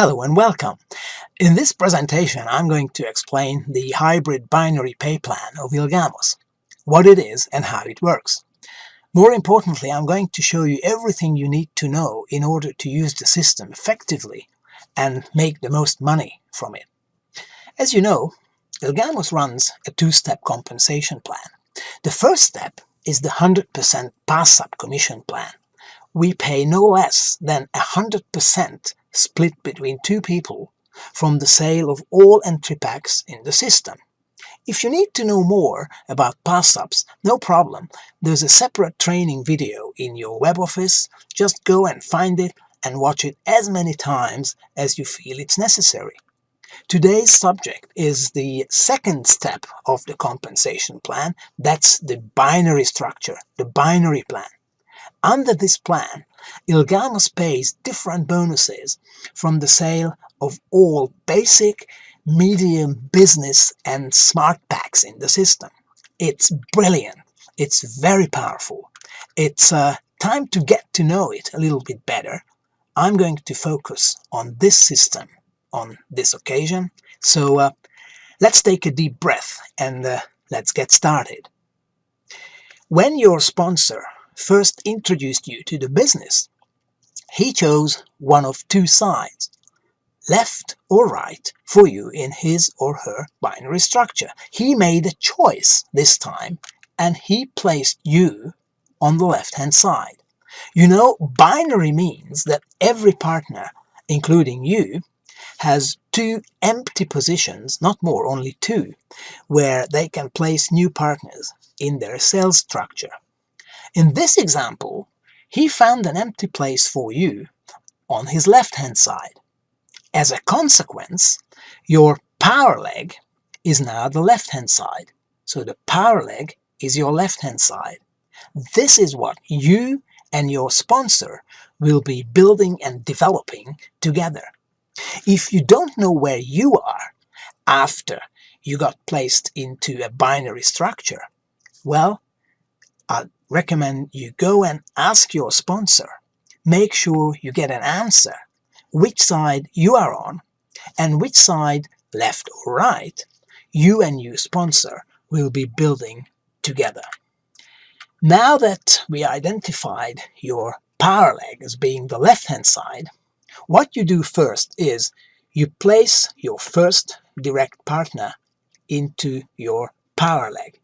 Hello and welcome. In this presentation I'm going to explain the hybrid binary pay plan of Ilgamos, what it is and how it works. More importantly, I'm going to show you everything you need to know in order to use the system effectively and make the most money from it. As you know, Ilgamos runs a two-step compensation plan. The first step is the 100% pass-up commission plan. We pay no less than 100% split between two people from the sale of all entry packs in the system. If you need to know more about pass-ups, no problem. There's a separate training video in your web office. Just go and find it and watch it as many times as you feel it's necessary. Today's subject is the second step of the compensation plan. That's the binary structure, the binary plan. Under this plan, Ilgamos pays different bonuses from the sale of all basic, medium, business and smart packs in the system. It's brilliant. It's very powerful. It's time to get to know it a little bit better. I'm going to focus on this system on this occasion. So let's take a deep breath and let's get started. When your sponsor first introduced you to the business, he chose one of two sides, left or right, for you in his or her binary structure. He made a choice this time and he placed you on the left-hand side. You know, binary means that every partner, including you, has two empty positions, not more, only two, where they can place new partners in their sales structure. In this example, he found an empty place for you on his left-hand side. As a consequence, your power leg is now the left-hand side. So the power leg is your left-hand side. This is what you and your sponsor will be building and developing together. If you don't know where you are after you got placed into a binary structure, well, I recommend you go and ask your sponsor. Make sure you get an answer, which side you are on, and which side, left or right, you and your sponsor will be building together. Now that we identified your power leg as being the left-hand side, what you do first is you place your first direct partner into your power leg,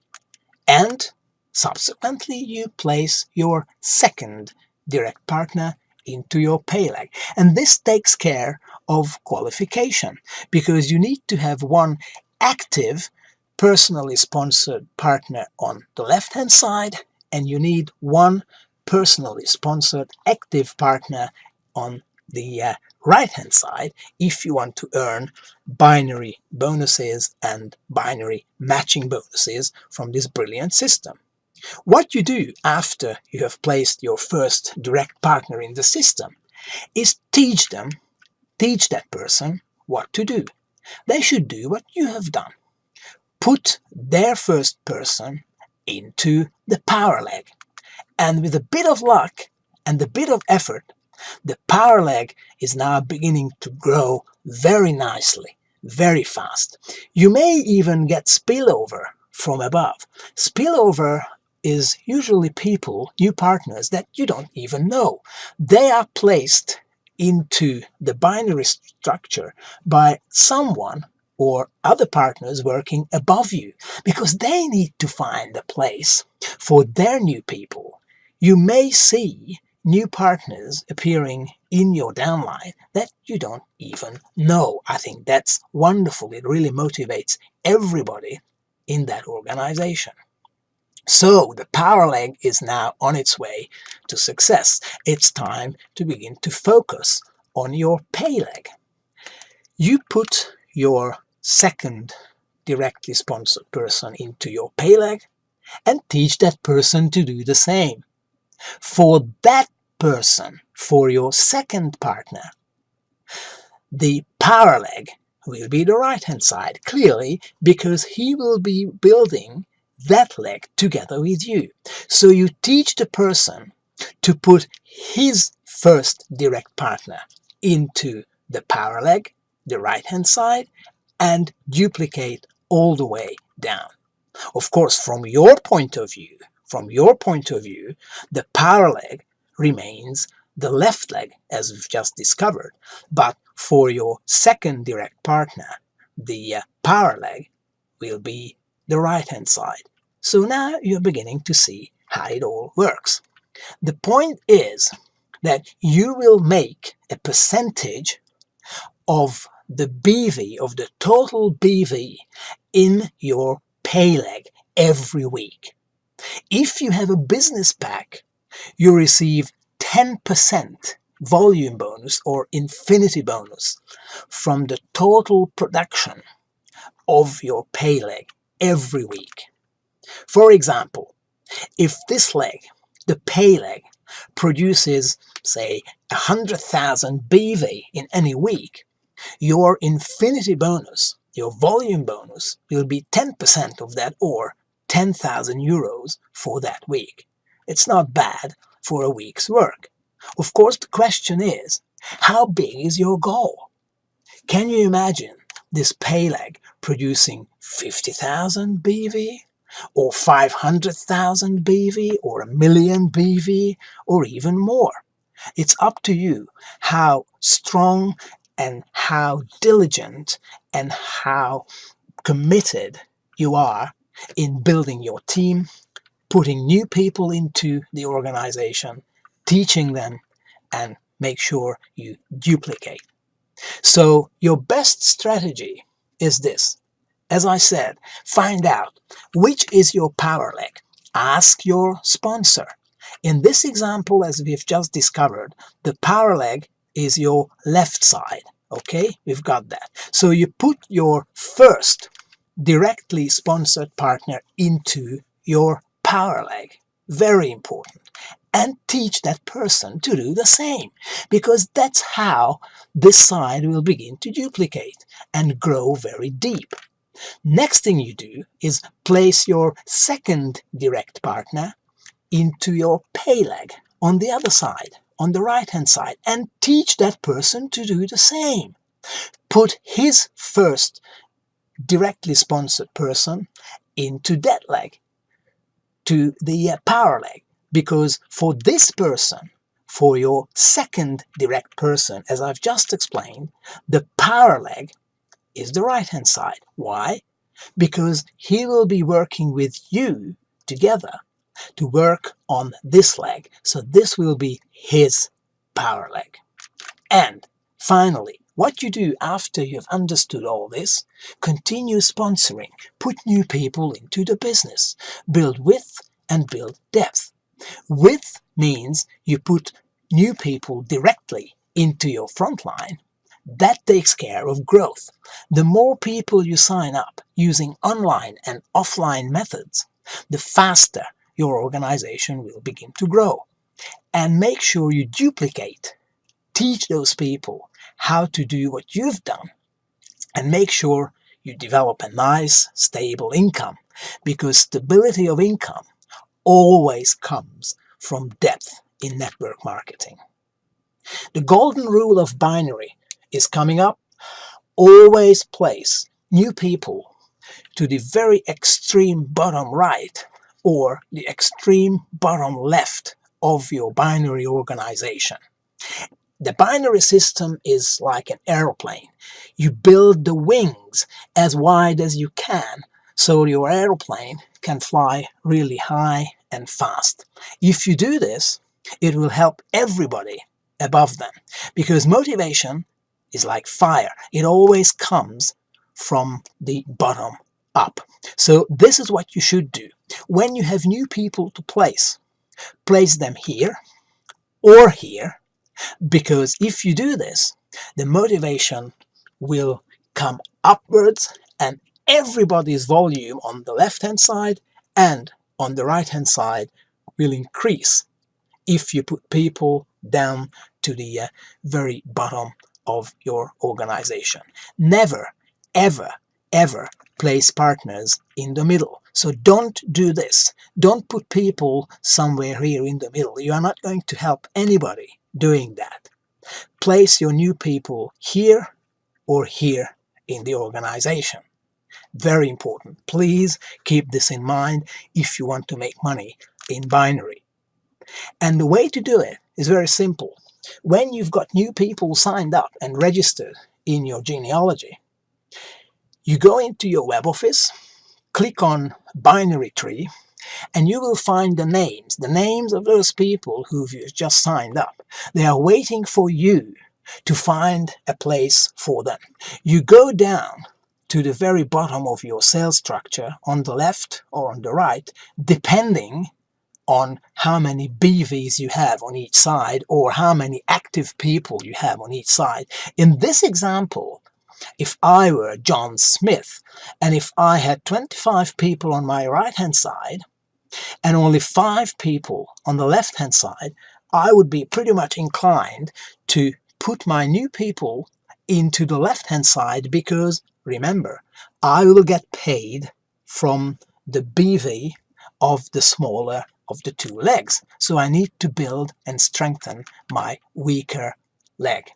and subsequently you place your second direct partner into your pay leg. And this takes care of qualification, because you need to have one active, personally sponsored partner on the left-hand side, and you need one personally sponsored active partner on the right-hand side if you want to earn binary bonuses and binary matching bonuses from this brilliant system. What you do after you have placed your first direct partner in the system is teach that person what to do. They should do what you have done. Put their first person into the power leg. And with a bit of luck and a bit of effort, the power leg is now beginning to grow very nicely, very fast. You may even get spillover from above. Spillover is usually people, new partners that you don't even know. They are placed into the binary structure by someone or other partners working above you, because they need to find a place for their new people. You may see new partners appearing in your downline that you don't even know. I think that's wonderful. It really motivates everybody in that organization. So the power leg is now on its way to success. It's time to begin to focus on your pay leg. You put your second directly sponsored person into your pay leg and teach that person to do the same. For that person, for your second partner, the power leg will be the right-hand side, clearly, because he will be building that leg together with you. So you teach the person to put his first direct partner into the power leg, the right-hand side, and duplicate all the way down. Of course, from your point of view, the power leg remains the left leg, as we've just discovered. But for your second direct partner, the power leg will be the right-hand side. So now you're beginning to see how it all works. The point is that you will make a percentage of the BV, of the total BV, in your pay leg every week. If you have a business pack, you receive 10% volume bonus or infinity bonus from the total production of your pay leg every week. For example, if this leg, the pay leg, produces, say, 100,000 BV in any week, your infinity bonus, your volume bonus, will be 10% of that, or 10,000 euros for that week. It's not bad for a week's work. Of course, the question is, how big is your goal? Can you imagine this pay leg producing 50,000 BV, or 500,000 BV, or 1,000,000 BV, or even more? It's up to you how strong and how diligent and how committed you are in building your team, putting new people into the organization, teaching them, and make sure you duplicate. So your best strategy is this. As I said, find out which is your power leg. Ask your sponsor. In this example, as we've just discovered, the power leg is your left side. Okay, we've got that. So you put your first directly sponsored partner into your power leg. Very important. And teach that person to do the same, because that's how this side will begin to duplicate and grow very deep. Next thing you do is place your second direct partner into your pay leg on the other side, on the right-hand side, and teach that person to do the same. Put his first directly sponsored person into that leg, to the power leg, because for this person, for your second direct person, as I've just explained, the power leg is the right-hand side. Why? Because he will be working with you together to work on this leg. So this will be his power leg. And finally, what you do after you've understood all this, continue sponsoring, put new people into the business, build width and build depth. Width means you put new people directly into your front line. That takes care of growth. The more people you sign up using online and offline methods, the faster your organization will begin to grow. And make sure you duplicate. Teach those people how to do what you've done, and make sure you develop a nice, stable income, because stability of income always comes from depth in network marketing. The golden rule of binary is coming up. Always place new people to the very extreme bottom right or the extreme bottom left of your binary organization. The binary system is like an airplane. You build the wings as wide as you can so your airplane can fly really high and fast. If you do this, it will help everybody above them, because motivation is like fire. It always comes from the bottom up. So this is what you should do. When you have new people to place them here or here, because if you do this, the motivation will come upwards and everybody's volume on the left-hand side and on the right-hand side will increase if you put people down to the very bottom of your organization. Never, ever, ever place partners in the middle. So don't do this. Don't put people somewhere here in the middle. You are not going to help anybody doing that. Place your new people here or here in the organization. Very important. Please keep this in mind if you want to make money in binary. And the way to do it is very simple. When you've got new people signed up and registered in your genealogy, you go into your web office, click on binary tree, and you will find the names of those people who've just signed up. They are waiting for you to find a place for them. You go down to the very bottom of your sales structure on the left or on the right, depending on how many BVs you have on each side or how many active people you have on each side. In this example, if I were John Smith and if I had 25 people on my right-hand side and only 5 people on the left-hand side, I would be pretty much inclined to put my new people into the left-hand side because, remember, I will get paid from the BV of the smaller of the 2 legs. So I need to build and strengthen my weaker leg.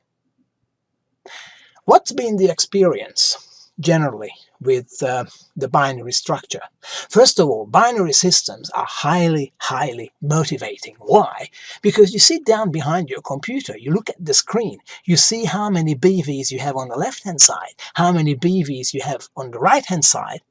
What's been the experience generally with the binary structure? First of all, binary systems are highly motivating. Why? Because you sit down behind your computer, you look at the screen, you see how many BVs you have on the left-hand side, how many BVs you have on the right-hand side,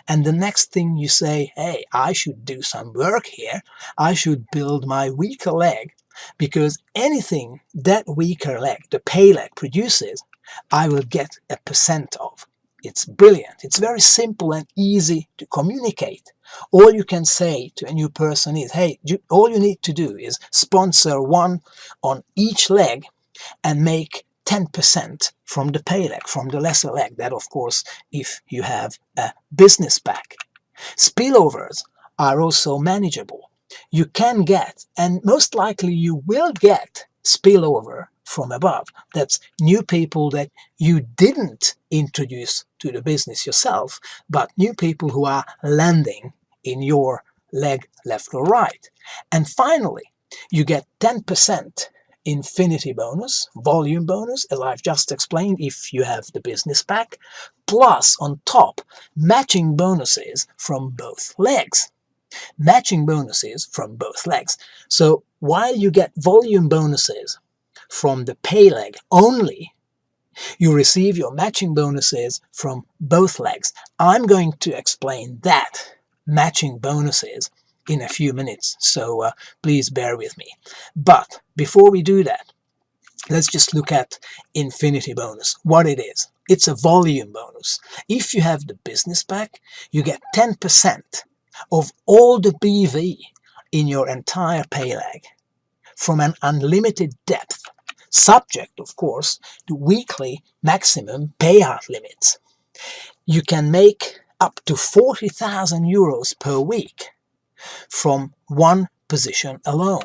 and the next thing you say, hey, I should do some work here, I should build my weaker leg, because anything that weaker leg, the pay leg, produces, I will get a % of. It's brilliant. It's very simple and easy to communicate. All you can say to a new person is, hey, all you need to do is sponsor one on each leg and make 10% from the pay leg, from the lesser leg. That, of course, if you have a business pack. Spillovers are also manageable. You can get, and most likely you will get, spillover from above. That's new people that you didn't introduce to the business yourself, but new people who are landing in your leg, left or right. And finally, you get 10% infinity bonus, volume bonus, as I've just explained, if you have the business pack, plus on top, matching bonuses from both legs. Matching bonuses from both legs. So while you get volume bonuses from the pay leg only, you receive your matching bonuses from both legs. I'm going to explain that, matching bonuses, in a few minutes, so please bear with me. But before we do that, let's just look at infinity bonus, what it is. It's a volume bonus. If you have the business pack, you get 10% of all the BV in your entire pay leg from an unlimited depth, subject, of course, to weekly maximum payout limits. You can make up to 40,000 euros per week from one position alone.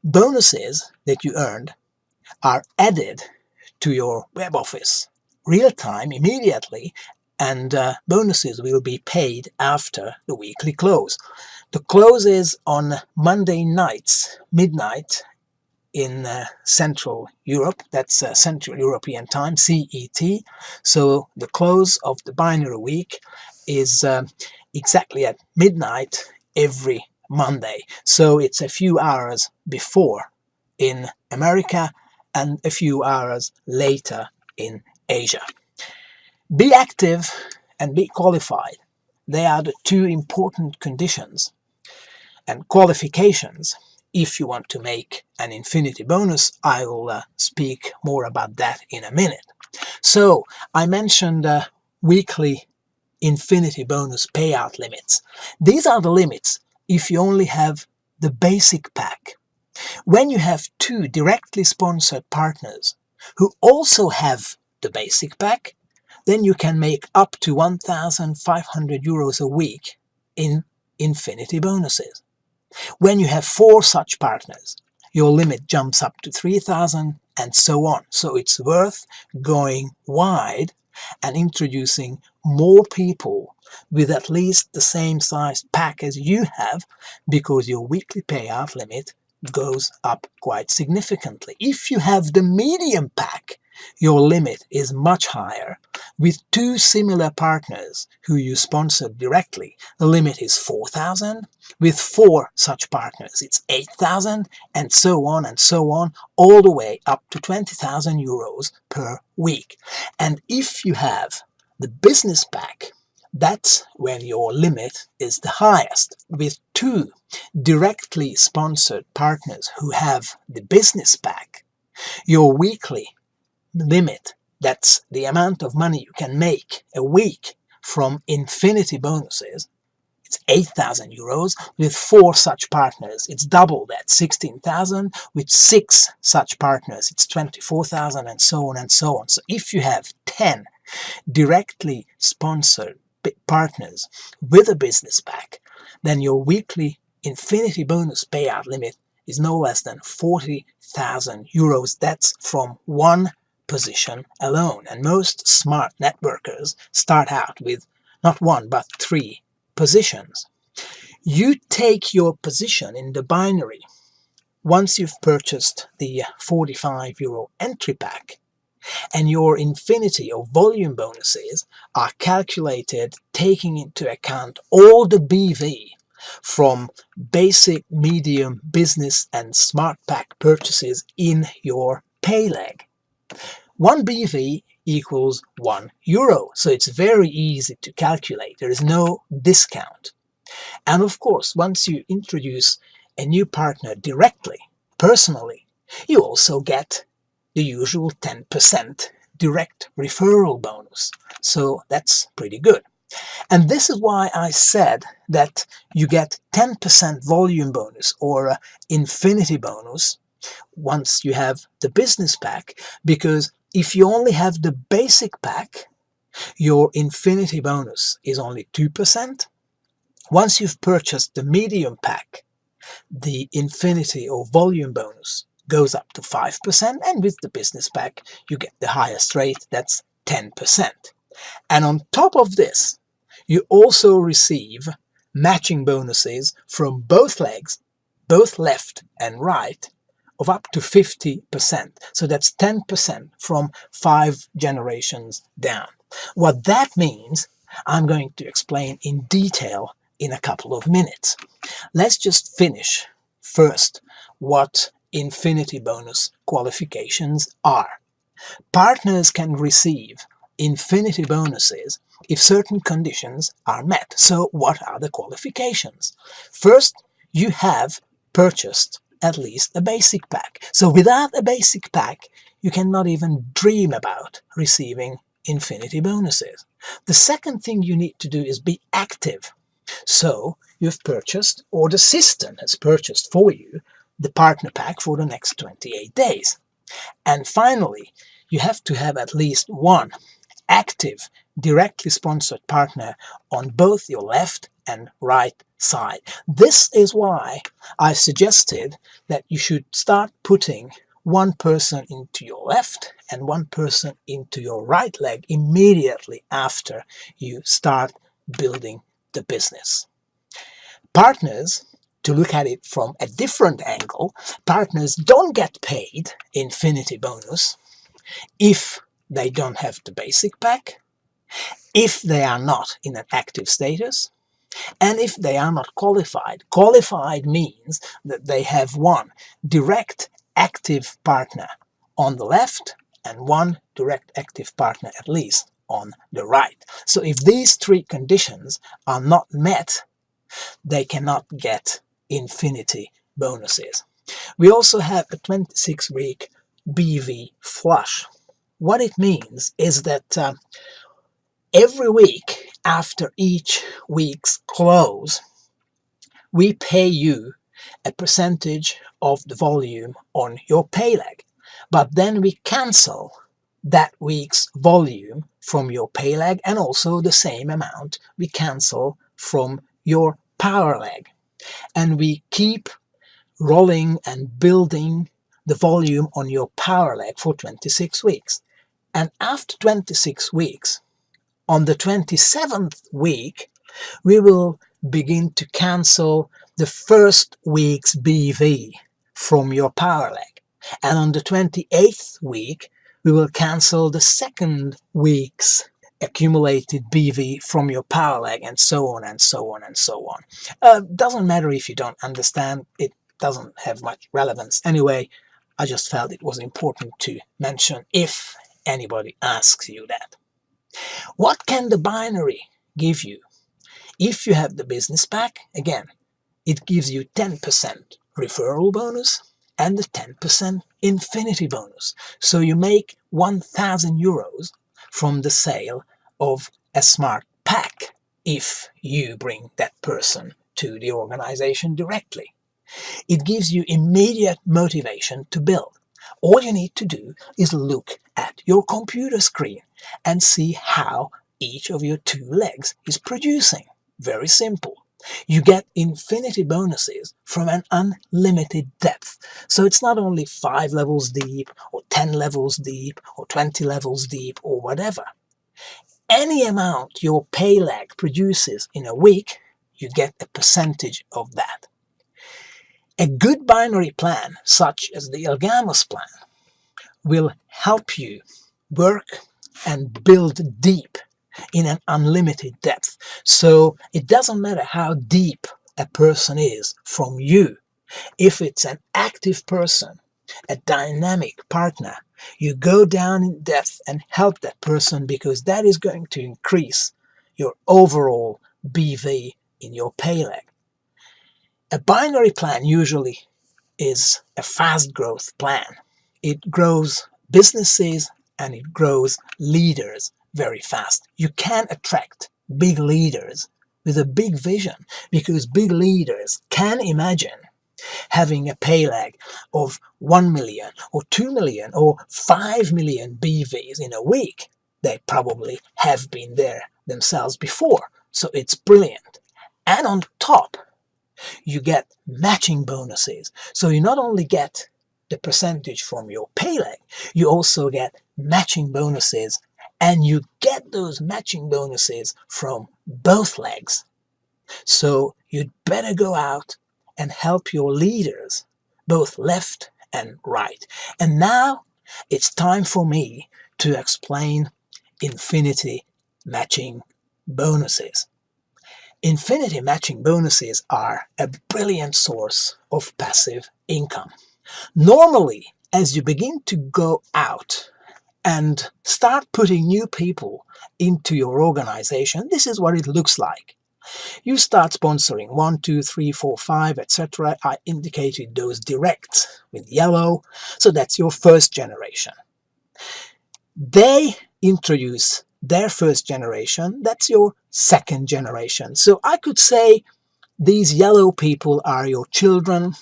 Bonuses that you earned are added to your web office real-time, immediately, and bonuses will be paid after the weekly close. The close is on Monday nights, midnight, in Central Europe. That's Central European Time, CET. So the close of the binary week is exactly at midnight every Monday. So it's a few hours before in America and a few hours later in Asia. Be active and be qualified. They are the 2 important conditions and qualifications if you want to make an infinity bonus. I will speak more about that in a minute. So I mentioned weekly infinity bonus payout limits. These are the limits if you only have the basic pack. When you have 2 directly sponsored partners who also have the basic pack, then you can make up to 1,500 euros a week in infinity bonuses. When you have 4 such partners, your limit jumps up to 3,000 and so on. So it's worth going wide and introducing more people with at least the same size pack as you have, because your weekly payout limit goes up quite significantly. If you have the medium pack, your limit is much higher. With two similar partners who you sponsored directly, the limit is 4,000. With four such partners, it's 8,000, and so on, all the way up to 20,000 euros per week. And if you have the business pack, that's when your limit is the highest. With two directly sponsored partners who have the business pack, your weekly limit, that's the amount of money you can make a week from infinity bonuses, it's 8,000 euros. With four such partners, it's double that, 16,000. With six such partners, it's 24,000, and so on and so on. So if you have 10 directly sponsored partners with a business pack, then your weekly infinity bonus payout limit is no less than 40,000 euros. That's from one position alone. And most smart networkers start out with not one but three positions. You take your position in the binary once you've purchased the 45 euro entry pack, and your infinity or volume bonuses are calculated taking into account all the BV from basic, medium, business and smart pack purchases in your pay leg. 1 BV equals 1 euro, so it's very easy to calculate. There is no discount. And of course, once you introduce a new partner directly, personally, you also get the usual 10% direct referral bonus. So that's pretty good. And this is why I said that you get 10% volume bonus or infinity bonus once you have the business pack, because if you only have the basic pack, your infinity bonus is only 2%. Once you've purchased the medium pack, the infinity or volume bonus goes up to 5%, and with the business pack you get the highest rate, that's 10%. And on top of this, you also receive matching bonuses from both legs, both left and right, of up to 50%. So that's 10% from 5 generations down. What that means, I'm going to explain in detail in a couple of minutes. Let's just finish first what infinity bonus qualifications are. Partners can receive infinity bonuses if certain conditions are met. So what are the qualifications? First, you have purchased at least a basic pack. So without a basic pack, you cannot even dream about receiving infinity bonuses. The second thing you need to do is be active. So you've purchased, or the system has purchased for you, the partner pack for the next 28 days. And finally, you have to have at least one active, directly sponsored partner on both your left and right side. This is why I suggested that you should start putting one person into your left and one person into your right leg immediately after you start building the business. Partners, to look at it from a different angle, partners don't get paid infinity bonus if they don't have the basic pack, if they are not in an active status, and if they are not qualified. Qualified means that they have one direct active partner on the left and one direct active partner at least on the right. So if these three conditions are not met, they cannot get infinity bonuses. We also have a 26-week BV flush. What it means is that every week after each week's close, we pay you a percentage of the volume on your pay leg, but then we cancel that week's volume from your pay leg, and also the same amount we cancel from your power leg. And we keep rolling and building the volume on your power leg for 26 weeks. And after 26 weeks, on the 27th week, we will begin to cancel the first week's BV from your power leg. And on the 28th week, we will cancel the second week's accumulated BV from your power leg, and so on and so on and so on. Doesn't matter if you don't understand, it doesn't have much relevance. Anyway, I just felt it was important to mention if anybody asks you that. What can the binary give you? If you have the business pack, again, it gives you 10% referral bonus and the 10% infinity bonus. So you make 1,000 euros from the sale of a smart pack if you bring that person to the organization directly. It gives you immediate motivation to build. All you need to do is look at your computer screen and see how each of your two legs is producing. Very simple. You get infinity bonuses from an unlimited depth. So it's not only 5 levels deep, or 10 levels deep, or 20 levels deep, or whatever. Any amount your pay leg produces in a week, you get a percentage of that. A good binary plan, such as the Ilgamos plan, will help you work and build deep in an unlimited depth. So it doesn't matter how deep a person is from you. If it's an active person, a dynamic partner, you go down in depth and help that person, because that is going to increase your overall BV in your pay leg. A binary plan usually is a fast growth plan. It grows businesses and it grows leaders very fast. You can attract big leaders with a big vision, because big leaders can imagine having a pay leg of 1 million or 2 million or 5 million BVs in a week. They probably have been there themselves before, so it's brilliant. And on top, you get matching bonuses. So you not only get the percentage from your pay leg, you also get matching bonuses, and you get those matching bonuses from both legs. So you'd better go out and help your leaders, both left and right. And now it's time for me to explain infinity matching bonuses. Infinity matching bonuses are a brilliant source of passive income. Normally, as you begin to go out and start putting new people into your organization, this is what it looks like. You start sponsoring 1, 2, 3, 4, 5, etc. I indicated those direct with yellow, so that's your first generation. They introduce their first generation, that's your second generation. So I could say these yellow people are your children,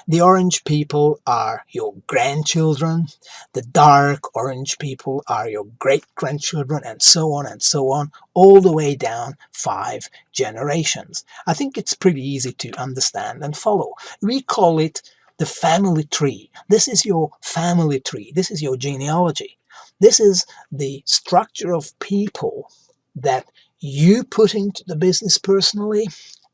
the orange people are your grandchildren, the dark orange people are your great-grandchildren, and so on, all the way down 5 generations. I think it's pretty easy to understand and follow. We call it the family tree. This is your family tree. This is your genealogy. This is the structure of people that you put into the business personally,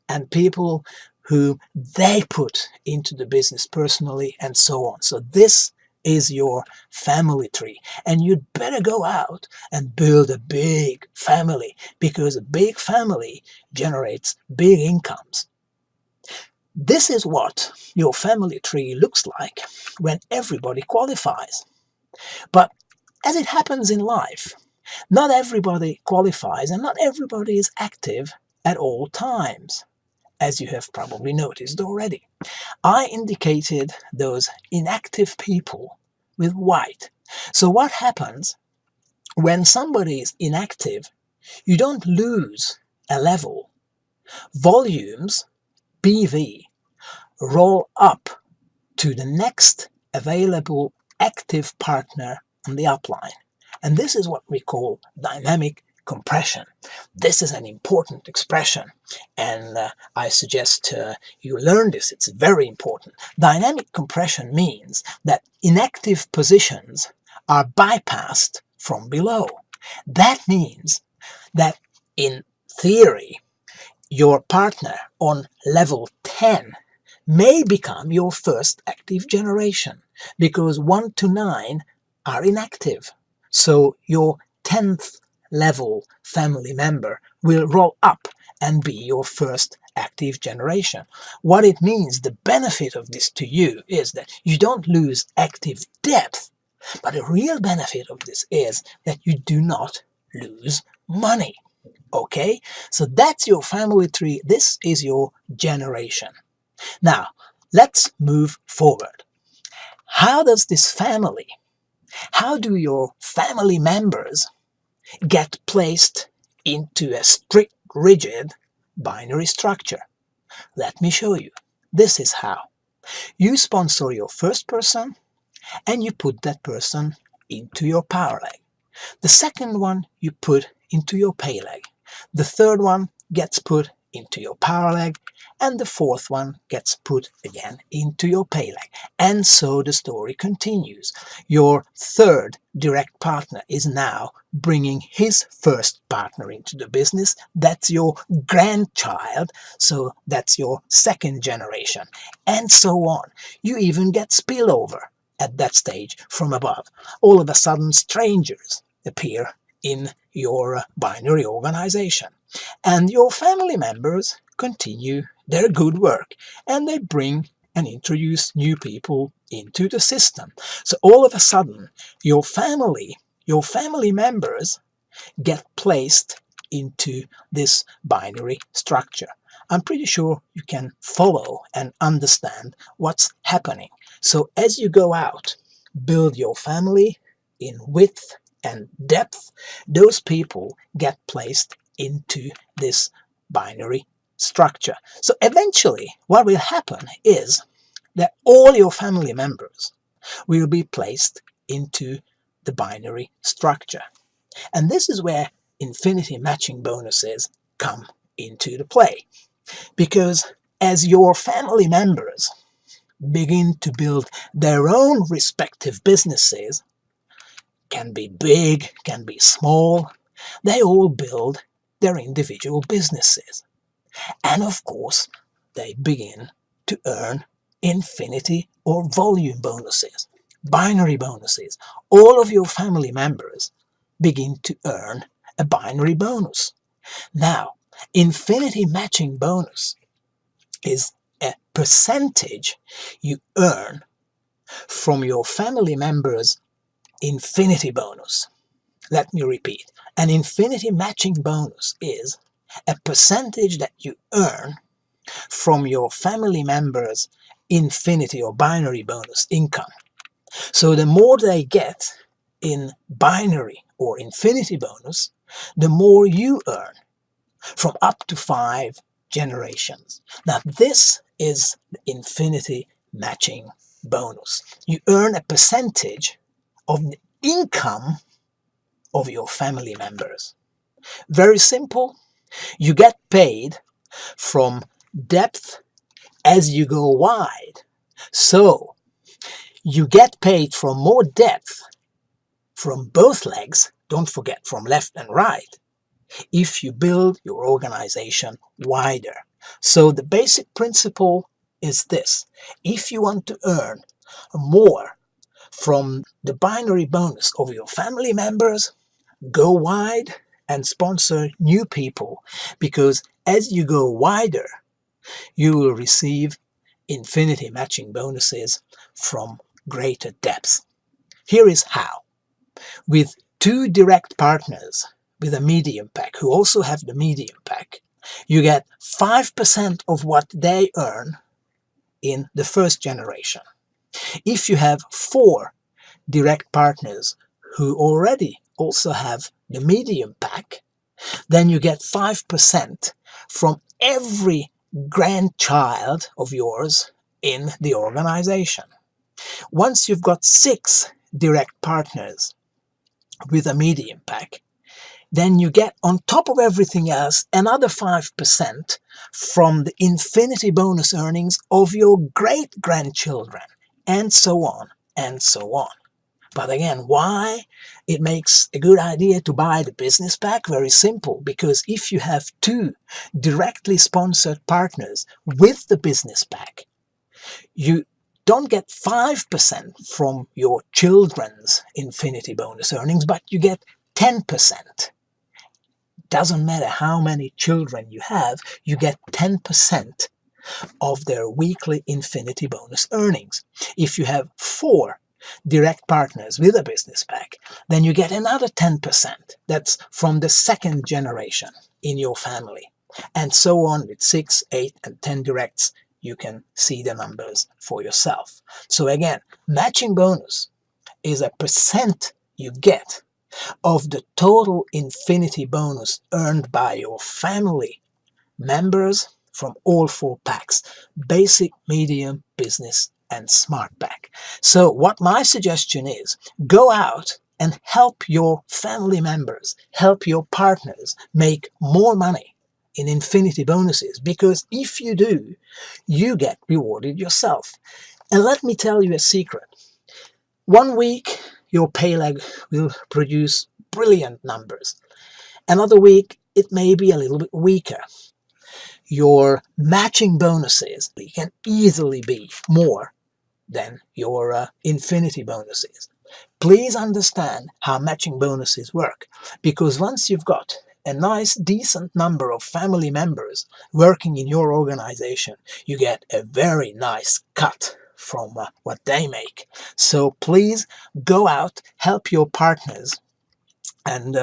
and people who they put into the business personally, and so on. So this is your family tree, and you'd better go out and build a big family, because a big family generates big incomes. This is what your family tree looks like when everybody qualifies. But as it happens in life, not everybody qualifies and not everybody is active at all times, as you have probably noticed already. I indicated those inactive people with white. So what happens when somebody is inactive? You don't lose a level. Volumes, BV, roll up to the next available active partner on the upline. And this is what we call dynamic compression. This is an important expression, and I suggest you learn this. It's very important. Dynamic compression means that inactive positions are bypassed from below. That means that in theory, your partner on level 10 may become your first active generation, because 1 to 9 are inactive. So your 10th level family member will roll up and be your first active generation. What it means, the benefit of this to you, is that you don't lose active depth, but the real benefit of this is that you do not lose money. Okay, so that's your family tree. This is your generation. Now, let's move forward. How does this family, how do your family members get placed into a strict, rigid binary structure? Let me show you. This is how. You sponsor your first person and you put that person into your power leg. The second one you put into your pay leg. The third one gets put into your power leg, and the fourth one gets put again into your pay leg. And so the story continues. Your third direct partner is now bringing his first partner into the business. That's your grandchild, so that's your second generation, and so on. You even get spillover at that stage from above. All of a sudden, strangers appear in your binary organization, and your family members continue their good work, and they bring and introduce new people into the system. So all of a sudden, your family members get placed into this binary structure. I'm pretty sure you can follow and understand what's happening. So as you go out, build your family in width and depth, those people get placed into this binary structure. So eventually what will happen is that all your family members will be placed into the binary structure. And this is where infinity matching bonuses come into the play. Because as your family members begin to build their own respective businesses, can be big, can be small, they all build their individual businesses. And of course, they begin to earn infinity or volume bonuses, binary bonuses. All of your family members begin to earn a binary bonus. Now, infinity matching bonus is a percentage you earn from your family members' infinity bonus. Let me repeat. An infinity matching bonus is a percentage that you earn from your family members' infinity or binary bonus income. So the more they get in binary or infinity bonus, the more you earn, from up to 5 generations. Now this is the infinity matching bonus. You earn a percentage of the income of your family members. Very simple. You get paid from depth as you go wide. So you get paid from more depth from both legs, don't forget from left and right, if you build your organization wider. So the basic principle is this. If you want to earn more from the binary bonus of your family members, go wide and sponsor new people, because as you go wider, you will receive infinity matching bonuses from greater depth. Here is how. With 2 direct partners with a medium pack who also have the medium pack, you get 5% of what they earn in the first generation. If you have 4 direct partners who already also have the medium pack, then you get 5% from every grandchild of yours in the organization. Once you've got 6 direct partners with a medium pack, then you get on top of everything else another 5% from the infinity bonus earnings of your great-grandchildren, and so on and so on. But again, why it makes a good idea to buy the business pack? Very simple, because if you have 2 directly sponsored partners with the business pack, You don't get 5% from your children's infinity bonus earnings, but you get 10%. Doesn't matter how many children you have, you get 10% of their weekly infinity bonus earnings. If you have 4 direct partners with a business pack, then you get another 10%. That's from the second generation in your family. And so on with 6, 8, and 10 directs. You can see the numbers for yourself. So again, matching bonus is a percent you get of the total infinity bonus earned by your family members from all 4 packs: basic, medium, business, and smart pack. So what my suggestion is, go out and help your family members, help your partners make more money in infinity bonuses, because if you do, you get rewarded yourself. And let me tell you a secret. One week your pay leg will produce brilliant numbers. Another week it may be a little bit weaker. Your matching bonuses can easily be more than your infinity bonuses. Please understand how matching bonuses work, because once you've got a nice, decent number of family members working in your organization, you get a very nice cut from what they make. So please go out, help your partners, and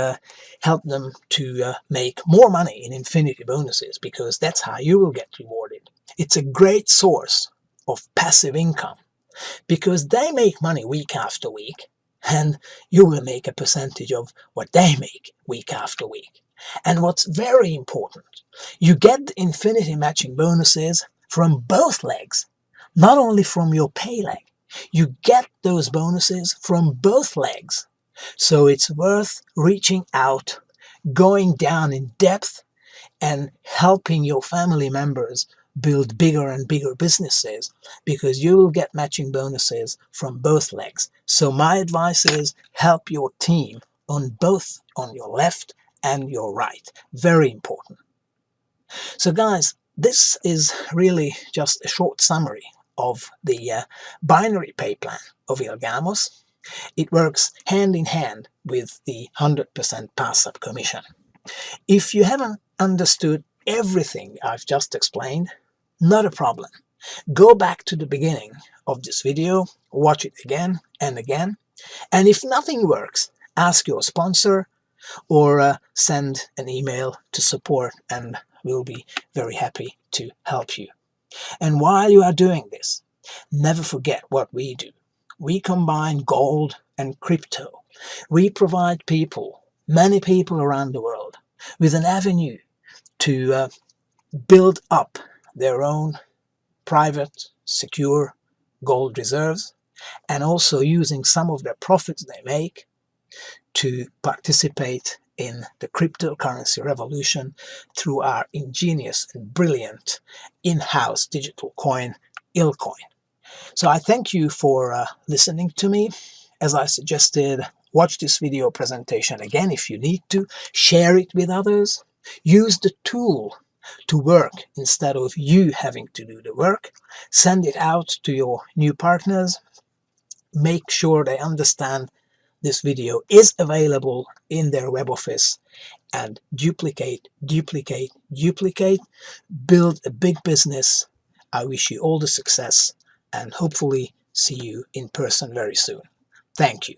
help them to make more money in infinity bonuses, because that's how you will get rewarded. It's a great source of passive income, because they make money week after week, and you will make a percentage of what they make week after week. And what's very important, you get the infinity matching bonuses from both legs, not only from your pay leg. You get those bonuses from both legs. So it's worth reaching out, going down in depth, and helping your family members build bigger and bigger businesses, because you will get matching bonuses from both legs. So my advice is, help your team on both, on your left and your right. Very important. So guys, this is really just a short summary of the binary pay plan of Ilgamos. It works hand in hand with the 100% pass-up commission. If you haven't understood everything I've just explained, not a problem. Go back to the beginning of this video, watch it again and again, and if nothing works, ask your sponsor or send an email to support, and we'll be very happy to help you. And while you are doing this, never forget what we do. We combine gold and crypto. We provide people, many people around the world, with an avenue to build up their own private, secure gold reserves, and also using some of the profits they make to participate in the cryptocurrency revolution through our ingenious and brilliant in-house digital coin, Ilcoin. So I thank you for listening to me. As I suggested, watch this video presentation again if you need to. Share it with others. Use the tool to work instead of you having to do the work. Send it out to your new partners. Make sure they understand this video is available in their web office, and duplicate, duplicate, duplicate. Build a big business. I wish you all the success, and hopefully see you in person very soon. Thank you.